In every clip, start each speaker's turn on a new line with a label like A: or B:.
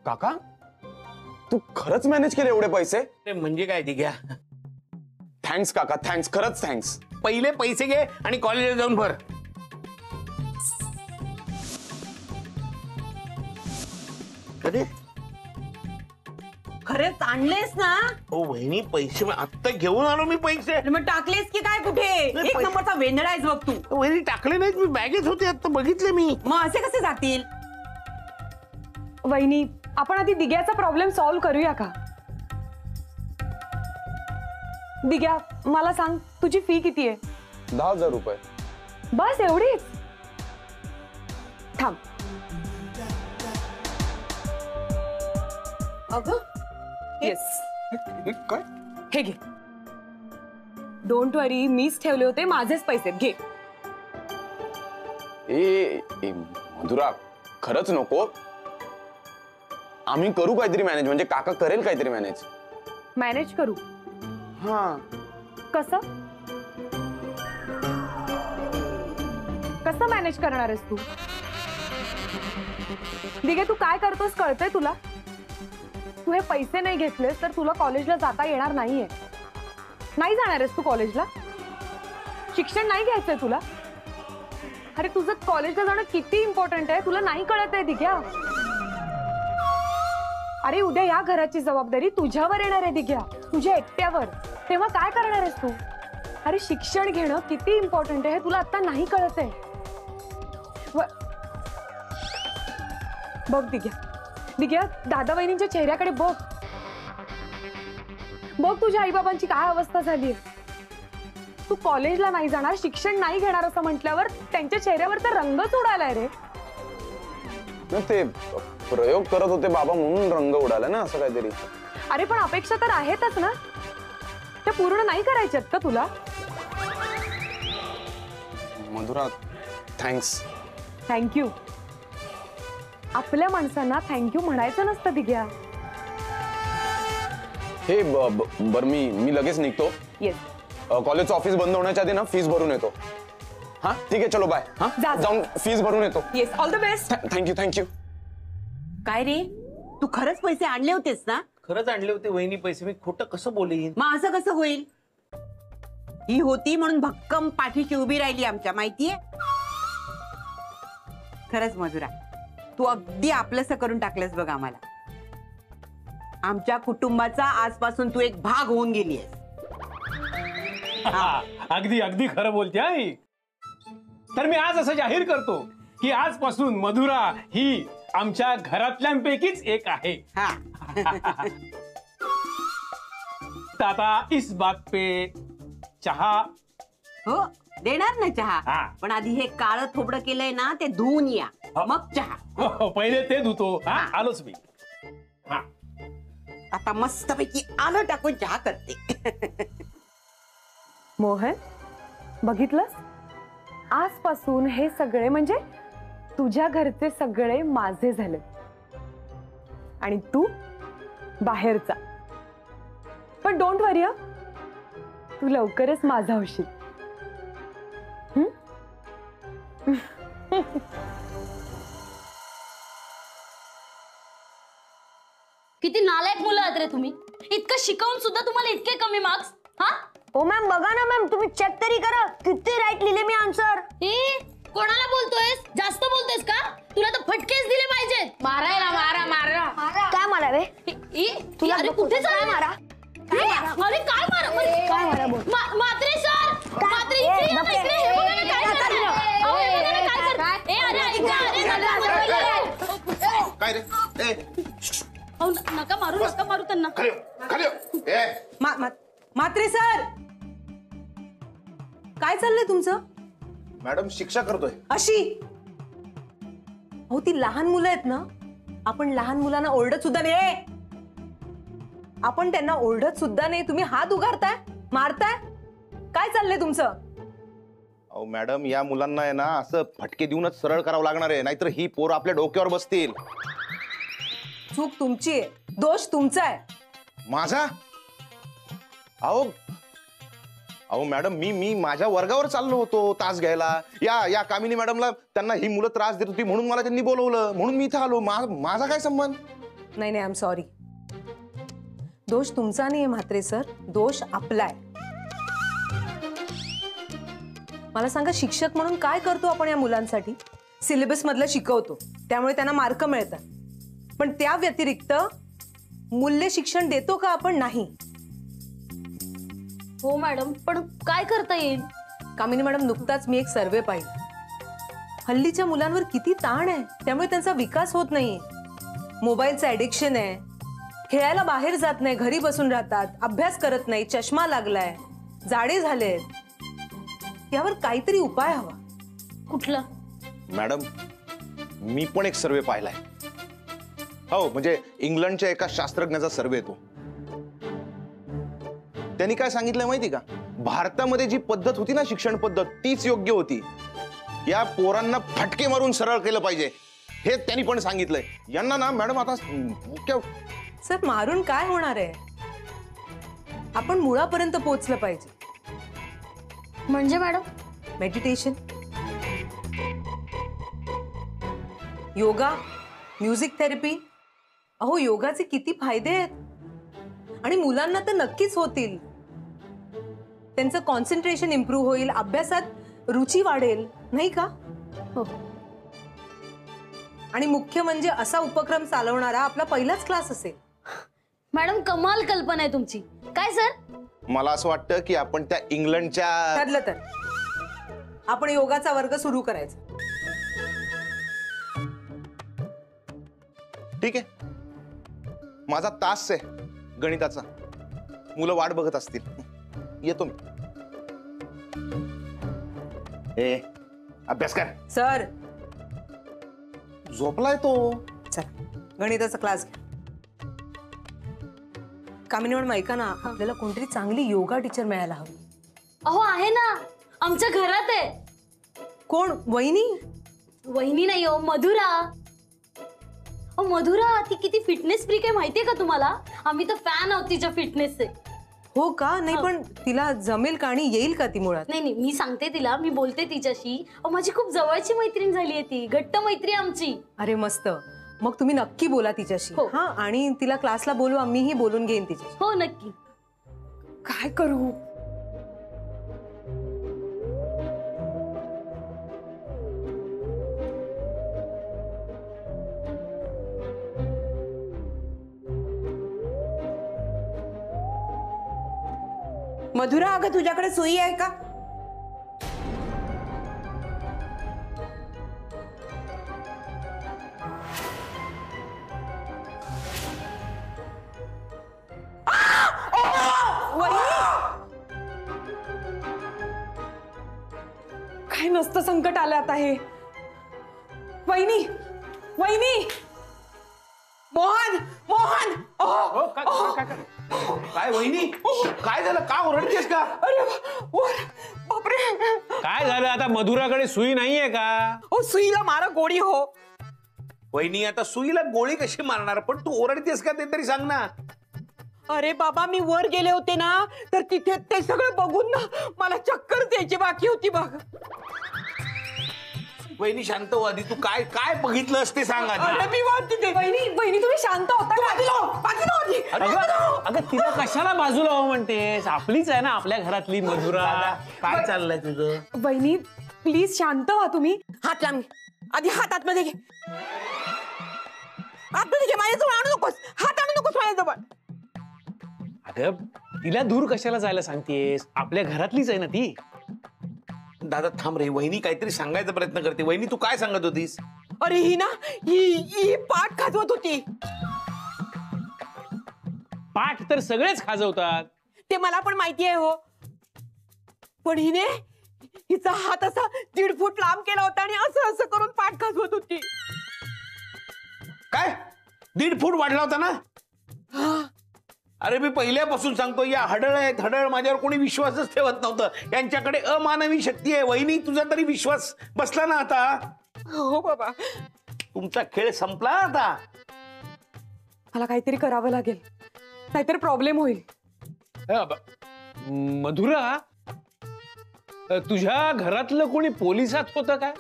A: काका तू खरंच मॅनेज केले एवढे पैसे?
B: म्हणजे काय ती घ्या.
A: थँक्स काका, थँक्स, खरंच थँक्स.
B: पहिले पैसे घे आणि कॉलेजला जाऊन भर. कधी
C: खरेच आणलेस ना?
B: हो वहिनी, पैसे आत्ता घेऊन आलो मी पैसे.
C: मग टाकलेस की काय कुठे? एक नंबरचा वेंदळा आहेस बघ तू.
B: वहिनी टाकले नाहीत, मी बॅगेत होते, आता बघितले मी.
C: मग असे कसे जातील?
D: वहिनी, आपण आधी दिग्याचा प्रॉब्लेम सॉल्व्ह करूया का? दिग्या, मला सांग, तुझी फी किती आहे?
A: 10,000 रुपये.
D: बस एवढीच? थांब.
C: अगं
D: येस,
A: काय?
D: हे घे. डोंट वरी, मीच ठेवले होते, माझेच पैसे घे.
A: ए मधुरा, खरंच नको. आम्ही करू काहीतरी मॅनेज, म्हणजे काका करेल काहीतरी मॅनेज.
D: मॅनेज करू?
A: हा.
D: कसं कसं मॅनेज करणार आहेस तू? दिगे, तू काय करतोस कळतंय तुला? तू हे पैसे नाही घेतलेस तर तुला कॉलेजला जाता येणार नाहीये. नाही जाणार आहेस तू कॉलेजला? शिक्षण नाही घ्यायचंय तुला? अरे तुझं कॉलेजला जाणं किती इम्पॉर्टंट आहे तुला नाही कळत आहे दिग्या? अरे उद्या या घराची जबाबदारी तुझ्यावर येणार आहे दिग्या, तुझ्या एकट्यावर. तेव्हा काय करणार आहेस तू? अरे शिक्षण घेणं किती इम्पॉर्टंट आहे हे तुला आता नाही कळत आहे. बघ दिग्या, दिग्या, दादा वहिनींच्या चेहऱ्याकडे बघ. बघ तुझ्या आईबाबांची काय अवस्था झाली आहे. तू कॉलेजला नाही जाणार, शिक्षण नाही घेणार असं म्हटल्यावर त्यांच्या चेहऱ्यावर तर रंगच उडालाय रे.
A: ते प्रयोग करत होते बाबा म्हणून रंग उडाला ना, असं काहीतरी.
D: अरे पण अपेक्षा तर आहेतच ना, ते पूर्ण नाही करायच्यात का तुला?
A: मधुरा, थँक्स.
D: थँक्यू? आपल्या माणसांना थँक्यू म्हणायचं नसतं दिग्या.
A: हे बर, मी लगेच निघतो.
D: येस.
A: कॉलेजचं ऑफिस बंद होण्याच्या आधी ना फीस भरून येतो. हा ठीक आहे, चलो बाय. हा जाऊन फीस भरून येतो.
D: Yes, all the best.
A: Thank you, thank you.
C: काय रे, तू खरंच पैसे आणले होतेस ना?
B: खरंच आणले होते वहिनी पैसे, मी खोटं कसं बोलेन?
C: मग असं कसं होईल? ही होती म्हणून भक्कम पाठीशी उभी राहिली आमच्या, माहितीये? खरंच मधुरा, तू अगदी आपलंसं करून टाकलंस बघ आम्हाला. आमच्या कुटुंबाचा आजपासून तू एक भाग होऊन गेलीयस.
E: अगदी अगदी खरं बोलते आई. तर मी आज असं जाहीर करतो की आजपासून मधुरा ही आमच्या घरातल्यांपैकीच एक आहे. आता इस बात पे चहा?
C: हो, देणार ना चहा.
E: हा.
C: पण आधी हे काळं थोबडं केलंय ना, ते धुवून या, मग चहा.
E: हो, पहिले ते धुतो. आलोच मी. हा,
C: आता मस्तपैकी आलं टाकून चहा करते.
D: मोहन, बघितलंस? आजपासून हे सगळे म्हणजे तुझ्या घरचे सगळे माझे झाले आणि तू बाहेरचा. पण डोंट वरी, तू लवकरच माझा होशील.
F: किती नालायक मुलं आहात रे तुम्ही. इतकं शिकवून सुद्धा तुम्हाला इतके कमी मार्क्स. हा
G: ओ मॅम, बघा ना मॅम, तुम्ही चेक तरी करा किती राईट लिहिले मी आन्सर.
F: कोणाला बोलतोयस? जास्त बोलतोयस का? तुला तर फटकेच दिले पाहिजे. मारायला मारा मारा.
G: काय मारावे?
F: तुला कुठे चालला? मारा. अरे काय मारा?
G: काय मारा बोल?
F: मात्रे सर, मात्रे इकडे या, इकडे. हे बघा ना काय करताय. अहो हे बघा ना काय करताय. अरे ऐका, अरे
B: काय रे?
F: नका मारू त्यांना.
C: मात्रे सर, काय चाललंय तुमचं?
B: मॅडम शिक्षा करतोय.
C: अशी? हो, ती लहान मुलं आहेत ना, आपण लहान मुलांना ओरडत सुद्धा नाही. आपण त्यांना ओरडत सुद्धा नाही, तुम्ही हात उगारताय, मारताय. काय चाललंय तुमचं?
H: अहो मॅडम, या मुलांना आहे ना असं फटके देऊनच सरळ करावं लागणार आहे, नाहीतर ही पोरं आपल्या डोक्यावर बसतील.
C: चूक तुमची आहे, दोष तुमचा आहे.
H: माझा? अहो अहो मॅडम, मी माझ्या वर्गावर चाललो होतो तास घ्यायला. या कामिनी मॅडमला त्यांना ही मुलं त्रास देत होती म्हणून मला त्यांनी बोलवलं, म्हणून मी इथं आलो. माझा काय संबंध?
C: नाही नाही, आय एम सॉरी. दोष तुमचा नाहीये म्हात्रे सर, दोष आपला आहे. मला सांगा, शिक्षक म्हणून काय करतो आपण या मुलांसाठी? सिलेबस मधलं शिकवतो, त्यामुळे त्यांना मार्क मिळतात. पण त्या व्यतिरिक्त मूल्य शिक्षण देतो का आपण? नाही.
F: हो मॅडम, पण काय करता येईल?
C: कामिनी मॅडम, नुकताच मी एक सर्वे पाहिला. हल्लीच्या मुलांवर किती ताण आहे, त्यामुळे त्यांचा विकास होत नाहीये. मोबाईलचं ऍडिक्शन आहे, खेळायला बाहेर जात नाही, घरी बसून राहतात, अभ्यास करत नाही, चष्मा लागलाय, जाडे झालेत. यावर काहीतरी उपाय हवा.
F: कुठला?
H: मॅडम, मी पण एक सर्वे पाहिलाय. हो, म्हणजे इंग्लंडच्या एका शास्त्रज्ञाचा सर्वे तो. त्यांनी काय सांगितलंय माहिती का? भारतामध्ये जी पद्धत होती ना, शिक्षण पद्धत, तीच योग्य होती. या पोरांना फटके मारून सरळ केलं पाहिजे, हे त्यांनी पण सांगितलंय. यांना ना मॅडम आता
C: सर, मारून काय होणार आहे? आपण मुळापर्यंत पोहोचलं पाहिजे.
F: म्हणजे madam?
C: Meditation, yoga, music therapy. अहो, योगाचे किती फायदे आहेत, आणि मुलांना तर नक्कीच होतील. त्यांचं कॉन्सन्ट्रेशन इम्प्रूव्ह होईल, अभ्यासात रुची वाढेल, नाही का?
F: हो.
C: आणि मुख्य म्हणजे असा उपक्रम चालवणारा आपला पहिलाच क्लास असेल.
F: मॅडम, कमाल कल्पना आहे तुमची. काय सर?
H: मला असं वाटतं की आपण त्या इंग्लंडच्या
C: ठरलं तर आपण योगाचा वर्ग सुरू करायचा.
H: ठीक आहे, माझा तास आहे गणिताचा. मुलं वाट बघत असतील, येतो मी. ए, अभ्यास कर.
C: सर,
H: झोपलाय तो.
C: चला गणिताचा क्लास घ्या. कामिनी मॅडम, ऐका ना, आपल्याला कोणतरी चांगली योगा टीचर मिळायला हवी.
F: अहो, आहे ना, आमच्या घरात आहे.
C: कोण? वहिनी?
F: वहिनी नाही हो, मधुरा. अहो मधुरा, ती किती फिटनेस फ्रीक आहे माहितीये का तुम्हाला? आम्ही तर फॅन आहोत तिच्या फिटनेसचे.
C: हो का? नाही, पण तिला जमेल का आणि येईल का ती मुळात?
F: नाही नाही, मी सांगते तिला, मी बोलते तिच्याशी. अहो, माझी खूप जवळची मैत्रीण झाली आहे ती, घट्ट मैत्री आमची.
C: अरे मस्त. मग तुम्ही नक्की बोला तिच्याशी.
F: हो.
C: हा, आणि तिला क्लासला बोलवा, मीही बोलून घेईन तिच्याशी.
F: हो नक्की.
D: काय करू?
C: मधुरा, अगं तुझ्याकडे सुई आहे का?
D: काय नसतं संकट आलं आता हे. वहिनी, वहिनी, मोहन, मोहन.
B: काय वहिनी, काय झालं? का ओरडतेस का?
D: अरे बापरे.
E: काय झालं आता? मधुराकडे सुई नाहीये का?
D: ओ, सुईला मारा गोळी हो.
B: वहिनी, आता सुईला गोळी कशी मारणार? पण तू ओरडतेस का ते तरी सांग ना.
I: अरे बाबा, मी वर गेले होते ना, तर तिथे ते सगळं बघून ना मला चक्कर द्यायची बाकी होती बघ.
B: वहिनी शांत हो आधी. तू काय काय बघितलंस ते सांग आधी.
I: अरे मी वर तिथे.
D: वहिनी, वहिनी तुम्ही शांत होता का?
E: अगं तिला कशाला बाजूला हो म्हणतेस? आपलीच आहे ना, आपल्या घरातली मधुरा.
B: काय चाललंय तुझं?
D: वहिनी प्लीज शांत व्हा तुम्ही.
I: हात लांब आधी, हात आतमध्ये घे. आतमध्ये घे, माझ्याजवळ आणू नकोस. हात आणू नकोस माझ्याजवळ.
E: अगं तिला दूर कशाला जायला सांगतेस? आपल्या घरातलीच आहे ना ती.
B: दादा थांब रे. वहिनी काहीतरी सांगायचा प्रयत्न करते. वहिनी तू काय सांगत होतीस?
I: अरे ही ना, ही पाठ खाजवत होती.
E: पाठ तर सगळेच खाजवतात.
I: ते मला पण माहिती आहे हो, पण हिने हिचा हात असा 1.5 फूट लांब केला होता आणि असं असं करून पाठ खाजवत होती.
B: काय 1.5 फूट वाढला होता ना? अरे मी पहिल्यापासून सांगतो, या हडळ आहेत हडळ. माझ्यावर कोणी विश्वासच ठेवत नव्हतं. यांच्याकडे अमानवी शक्ती आहे. वहिनी तुझा तरी विश्वास बसला ना आता?
I: हो बाबा,
B: तुमचा खेळ संपला आता.
D: मला काहीतरी करावं लागेल, नाहीतर प्रॉब्लेम होईल.
E: मधुरा, तुझ्या घरातलं कोणी पोलिसात होतं काय?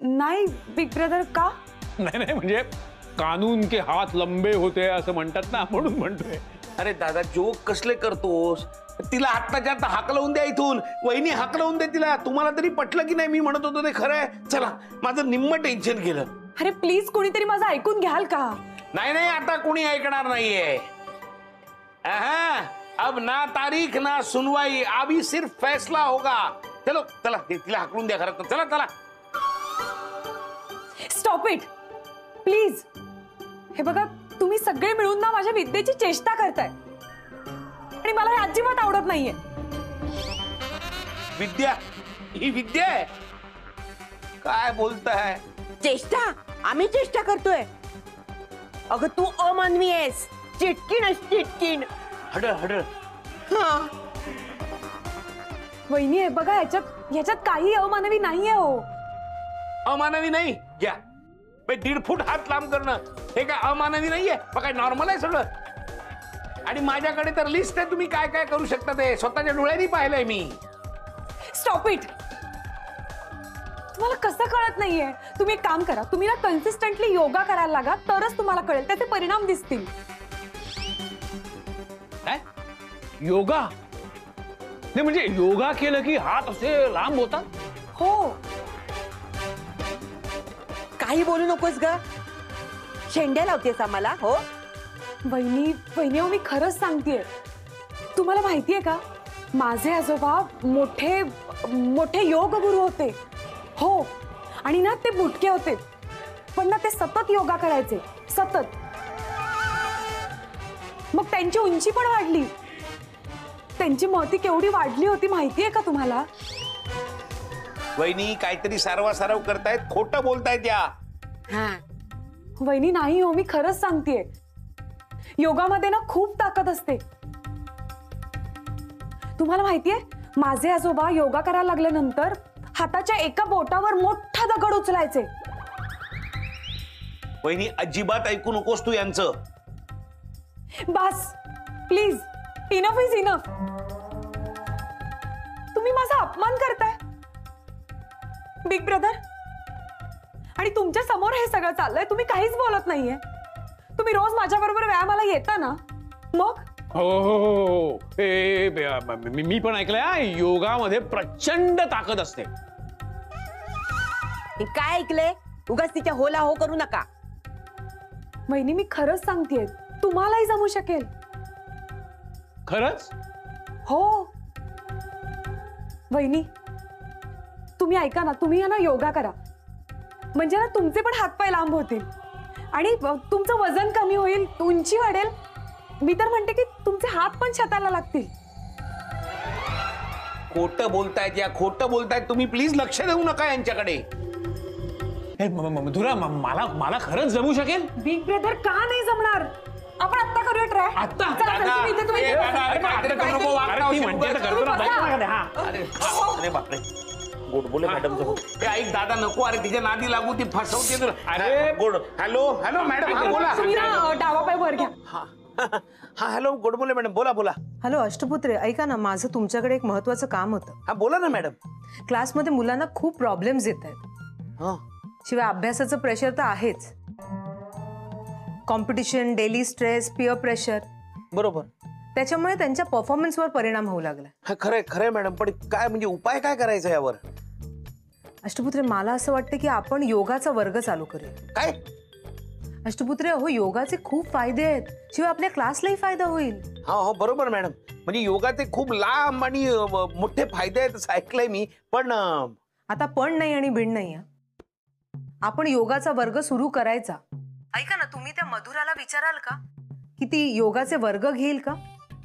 D: नाही बिग ब्रदर. का?
E: नाही नाही, म्हणजे कानून के हात लंबे होते असं म्हणतात ना, म्हणून म्हणतोय.
B: अरे दादा जोक कसले करतोस? तिला आत्ताच्या आता हाकलवून द्या इथून. वहिनी हाकलवून दे तिला. तुम्हाला तरी पटलं की नाही मी म्हणत होतो ते खरं आहे? चला, माझं निम्म टेन्शन गेलं.
D: अरे प्लीज कोणीतरी माझं ऐकून घ्याल का?
B: नाही नाही, आता कोणी ऐकणार नाहीये. अब ना तारीख ना सुनवाई, अभी सिर्फ फैसला होगा. चलो चला, तिला हाकलून द्या घरात. चला चला.
D: Stop it please. हे बघा, तुम्ही सगळे मिळून ना माझ्या विद्येची चेष्टा करताय आणि मला हे अजिबात आवडत नाहीये.
B: विद्या? ही विद्या आहे? काय बोलताय?
I: चेष्टा? आम्ही चेष्टा करतोय? अगं तू अमानवी आहेस, चिटकीण आहेस, चिटकीण.
B: हडळ हडळ.
I: हा,
D: वहिनी हे बघा, ह्याच्यात काही अमानवी नाहीये हो.
B: अमानवी नाही? घ्या. 1.5 फूट हात लांब करणं हे काय अमानवी नाहीये? मग काय नॉर्मल आहे सगळं? आणि माझ्याकडे तर लिस्ट आहे तुम्ही काय काय करू शकता ते स्वतःच्या डोळ्यांनी पाहिलंय मी.
D: Stop it. तुम्हाला कसं कळत नाहीये? तुम्ही एक काम करा, तुम्ही ना कन्सिस्टंटली योगा करायला लागा, तरच तुम्हाला कळेल, त्याचे परिणाम दिसतील.
E: काय योगा? नाही म्हणजे योगा केलं की हात असे लांब होतात?
D: हो.
I: काही बोलू नकोस ग. शेंड्या लावतेस आम्हाला. हो,
D: वहिनी वहिनी हो, मी खरंच सांगतेय. तुम्हाला माहितीये का, माझे आजोबा मोठे मोठे योग गुरु होते. हो, आणि ना ते बुटके होते, पण ना ते सतत योगा करायचे, सतत. मग त्यांची उंची पण वाढली. त्यांची महती केवढी वाढली होती माहितीये का तुम्हाला?
B: वहिनी काहीतरी सारवासारव करतायत, खोटं बोलतायत या.
I: हा,
D: वहिनी नाही हो, मी खरंच सांगतेय. योगामध्ये ना खूप ताकद असते. तुम्हाला माहितीये, माझे आजोबा योगा करायला लागल्यानंतर हाताच्या एका बोटावर मोठा दगड उचलायचे.
B: वहिनी अजिबात ऐकू नकोस तू यांचं.
D: बस प्लीज, इनफ इज इनफ. तुम्ही माझा अपमान करताय बिग ब्रदर. आणि तुमच्या समोर हे सगळं चाललंय, तुम्ही काहीच बोलत नाहीये. तुम्ही रोज माझ्या बरोबर व्यायामाला येता ना? मग
E: हो हो हो, मी पण ऐकलंय योगामध्ये प्रचंड ताकद असते.
I: हे काय ऐकलंय? उगाच तिच्या होला हो करू नका.
D: वहिनी मी खरंच सांगतेय, तुम्हालाही जमू शकेल.
E: खरंच?
D: हो वहिनी, तुम्ही ऐका ना, तुम्ही ना योगा करा, म्हणजे ना तुमचे पण हातपाय लांब होतील आणि तुमचं वजन कमी होईल, उंची वाढेल. मी तर म्हणते की तुमचे हात पण छताला लागतील.
B: खोटं बोलतायत या, खोटं बोलतायत. तुम्ही प्लीज लक्ष देऊ नका यांच्याकडे.
E: मधुरा, मला खरंच जमू शकेल?
D: बिग ब्रदर का नाही जमणार? आपण आता करूया ट्राय.
E: आता?
B: अरे बापरे, गोडबोले मॅडम. ऐक दादा, नको. अरे तिच्या नादी लागू, ती फसवते तुला. अरे गोड. हॅलो हॅलो मॅडम, हा बोला.
D: तुम्ही ना डावा पाय वर घ्या.
B: हा हॅलो गोडबोले मॅडम, बोला बोला.
C: हॅलो अष्टपुत्रे, ऐका ना, माझं तुमच्याकडे एक महत्वाचं काम होतं.
B: हा बोला ना मॅडम.
C: क्लासमध्ये मुलांना खूप प्रॉब्लेम्स येत आहेत. शिवाय अभ्यासाचं प्रेशर तर आहेच. Competition, daily stress, peer pressure.
B: बरोबर.
C: त्याच्यामुळे त्यांच्या परफॉर्मन्सवर परिणाम होऊ लागला.
B: हा खरंय खरंय मॅडम, पण काय म्हणजे उपाय काय करायचा यावर?
C: अष्टपुत्रे, मला असं वाटतं की आपण योगाचा वर्ग चालू करूया.
B: काय?
C: अष्टपुत्रे, हो योगाचे खूप फायदे आहेत, शिवाय आपल्या क्लासलाही फायदा होईल.
B: हा हो बरोबर मॅडम, म्हणजे योगाचे खूप लांब आणि मोठे फायदे आहेत असं ऐकलंय मी. पण
C: आता पण नाही आणि भिड नाही. आपण योगाचा वर्ग सुरू करायचा. ऐका ना, तुम्ही त्या मधुराला विचाराल का की ती योगाचे वर्ग घेईल का?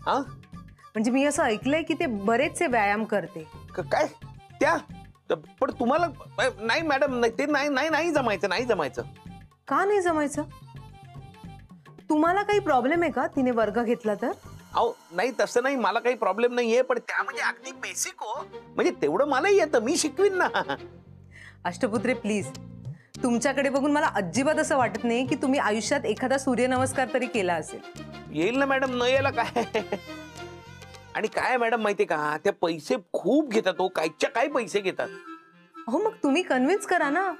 B: हा,
C: म्हणजे मी असं ऐकलंय की ते बरेचसे व्यायाम करते.
B: काय त्या? पण तुम्हाला नाही मॅडम, ते नाही जमायचं, नाही जमायचं.
C: का नाही जमायचं? तुम्हाला काही प्रॉब्लेम आहे का तिने वर्ग घेतला तर?
B: अहो नाही, तसं नाही, मला काही प्रॉब्लेम नाहीये, पण त्या म्हणजे अगदी बेसिक हो, म्हणजे तेवढं मलाही येतं, मी शिकवीन ना.
C: अष्टपुत्रे प्लीज, तुमच्याकडे बघून मला अजिबात असं वाटत नाही की तुम्ही आयुष्यात एखादा सूर्यनमस्कार तरी केला असेल.
B: येईल ना मॅडम, न यायला काय. आणि काय मॅडम माहितीये का, ते पैसे खूप घेतात हो, कायच्या काय पैसे घेतात.
C: हो मग तुम्ही कन्व्हिन्स करा ना.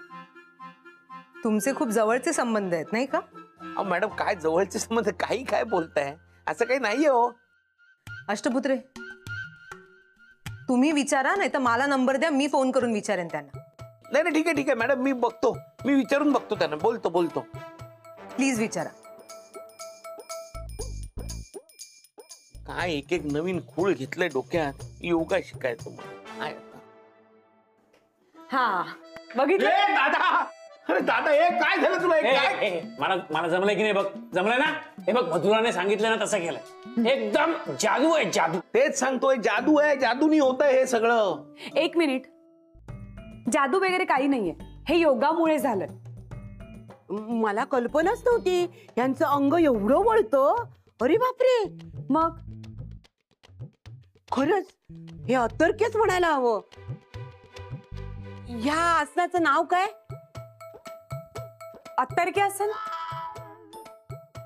C: तुमचे खूप जवळचे संबंध आहेत नाही का?
B: अहो मॅडम, काय जवळचे संबंध, काही काय बोलताय, असं काही नाहीये हो.
C: अष्टपुत्रे, तुम्ही विचारा, नाही तर मला नंबर द्या, मी फोन करून विचारेन त्यांना.
B: नाही नाही, ठीक आहे मॅडम, मी बघतो, मी विचारून बघतो त्यांना, बोलतो.
C: प्लीज विचारा.
B: काय एक नवीन खूळ घेतलंय डोक्यात, योगा शिकायचं काय आता.
D: हा बघितलं.
B: दादा, अरे दादा, हे काय झालं तुला, हे काय?
E: मला जमलंय की नाही बघ, जमलंय ना. हे बघ, मधुराने सांगितलं ना तसं केलंय. एकदम जादू आहे, जादू.
B: तेच सांगतोय, जादू आहे, जादूनी होतंय हे सगळं.
D: एक मिनिट, जादू वगैरे काही नाहीये, हे योगामुळे झालं.
I: मला कल्पनाच नव्हती यांचं अंग एवढं वळतं. अरे बापरे,
D: मग
I: खरंच हे अतर्क्यच म्हणायला हवं. ह्या आसनाचं नाव काय?
D: अतर्क्य आसन.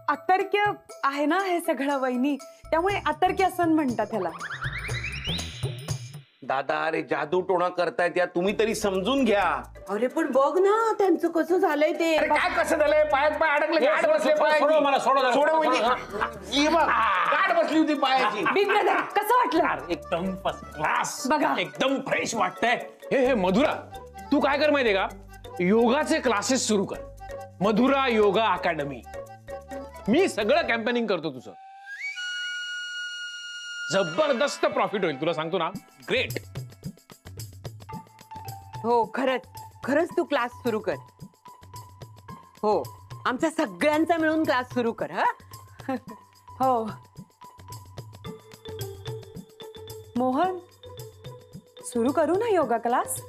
D: अतर्क्य आहे ना हे सगळं वहिनी, त्यामुळे अतर्क्य आसन म्हणतात ह्याला.
B: दादा, अरे जादू टोणा करतायत या, तुम्ही तरी समजून घ्या.
I: अरे पण बघ ना त्यांचं कसं झालंय ते.
B: अरे काय कसं झालंय, पायात पाय अडकले, गाठ बसले पायाची. गाठ बसली होती पायाची.
D: बिग ब्रदर, कसं वाटलं?
E: एकदम फर्स्ट क्लास,
D: बघा.
E: एकदम फ्रेश वाटतंय. हे मधुरा, तू काय कर माहितीये का, योगाचे क्लासेस सुरू कर, मधुरा योगा अकॅडमी. मी सगळं कॅम्पेनिंग करतो तुझं. जबरदस्त प्रॉफिट होईल, तुला सांगतो ना. ग्रेट.
I: हो, खरंच तू क्लास सुरू कर. हो, आमचा सगळ्यांचा मिळून क्लास सुरू कर. हा
D: हो. मोहन, सुरू करू ना योगा क्लास?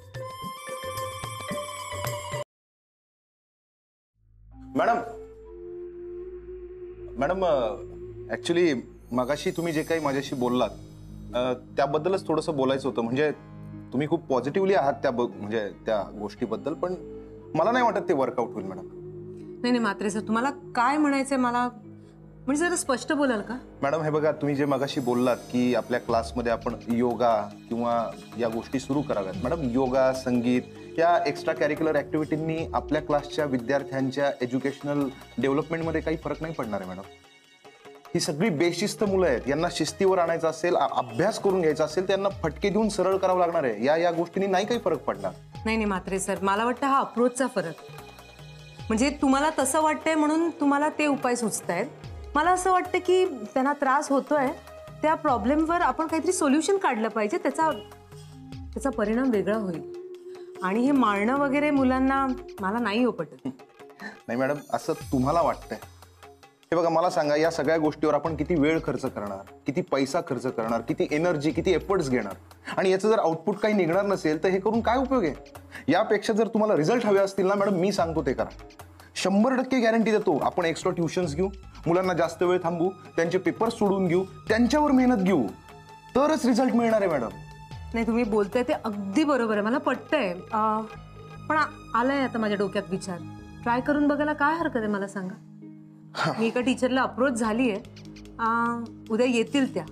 H: मॅडम ऍक्च्युली मगाशी तुम्ही जे काही माझ्याशी बोललात त्याबद्दलच थोडंसं बोलायचं होतं. म्हणजे तुम्ही खूप पॉझिटिव्हली आहात म्हणजे त्या गोष्टीबद्दल, पण मला नाही वाटत ते वर्कआउट होईल मॅडम.
C: नाही मात्रे सर, तुम्हाला काय म्हणायचंय मला, म्हणजे जरा स्पष्ट बोलाल का?
H: मॅडम हे बघा, तुम्ही जे मगाशी बोललात की आपल्या क्लासमध्ये आपण योगा किंवा या गोष्टी सुरू कराव्यात. मॅडम, योगा, संगीत या एक्स्ट्रा कॅरिक्युलर ऍक्टिव्हिटींनी आपल्या क्लासच्या विद्यार्थ्यांच्या एज्युकेशनल डेव्हलपमेंटमध्ये काही फरक नाही पडणार आहे. मॅडम, ही सगळी बेशिस्त मुलं आहेत, यांना शिस्तीवर आणायचं असेल, अभ्यास करून घ्यायचा असेल, त्यांना फटके देऊन सरळ करावं लागणार आहे. या गोष्टींनी नाही काही फरक पडणार.
C: नाही मात्रे सर, मला वाटतं हा अप्रोचचा फरक. म्हणजे तुम्हाला तसं वाटतंय म्हणून तुम्हाला ते उपाय सुचतायत. मला असं वाटतं की त्यांना त्रास होतोय, त्या प्रॉब्लेमवर आपण काहीतरी सोल्युशन काढलं पाहिजे, त्याचा परिणाम वेगळा होईल. आणि हे मारणं वगैरे मुलांना मला नाही पटत.
H: नाही मॅडम, असं तुम्हाला वाटतंय. हे बघा, मला सांगा, या सगळ्या गोष्टीवर आपण किती वेळ खर्च करणार, किती पैसा खर्च करणार, किती एनर्जी, किती एफर्ट्स घेणार, आणि याचं जर आउटपुट काही निघणार नसेल तर हे करून काय उपयोग आहे? यापेक्षा जर तुम्हाला रिझल्ट हवे असतील ना मॅडम, मी सांगतो ते करा. 100% गॅरंटी देतो. आपण एक्स्ट्रा ट्युशन्स घेऊ, मुलांना जास्त वेळ थांबू, त्यांचे पेपर्स सोडून घेऊ, त्यांच्यावर मेहनत घेऊ, तरच रिझल्ट मिळणार आहे मॅडम.
C: नाही, तुम्ही बोलताय ते अगदी बरोबर आहे, मला पटतंय. पण आलाय आता माझ्या डोक्यात विचार, ट्राय करून बघायला काय हरकत आहे मला सांगा. मी एका टीचरला अप्रोच झालीये, उद्या येतील त्या.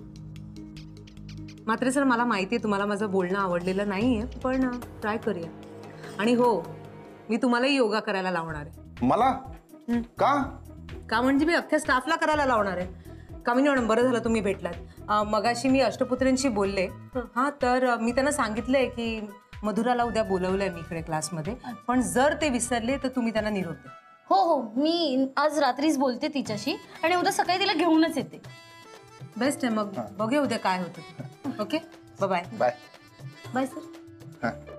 C: मात्र सर, मला माहिती आहे तुम्हाला माझं बोलणं आवडलेलं नाहीये, पण ट्राय करूया. आणि हो, मी तुम्हालाही योगा करायला लावणार आहे.
H: मला
C: का म्हणजे मी अख्ख्या स्टाफला करायला लावणार आहे. कामिनी मॅडम, बरं झालं तुम्ही भेटलात. मगाशी मी अष्टपुत्र्यांशी बोलले. हा, तर मी त्यांना सांगितलंय की मधुराला उद्या बोलवलंय मी इकडे क्लासमध्ये, पण जर ते विसरले तर तुम्ही त्यांना निरोप द्या.
F: हो, मी आज रात्रीच बोलते तिच्याशी आणि उद्या सकाळी तिला घेऊनच येते.
C: बेस्ट आहे, मग बघूया उद्या काय होतं. Okay, bye.
H: Bye.
C: Bye sir.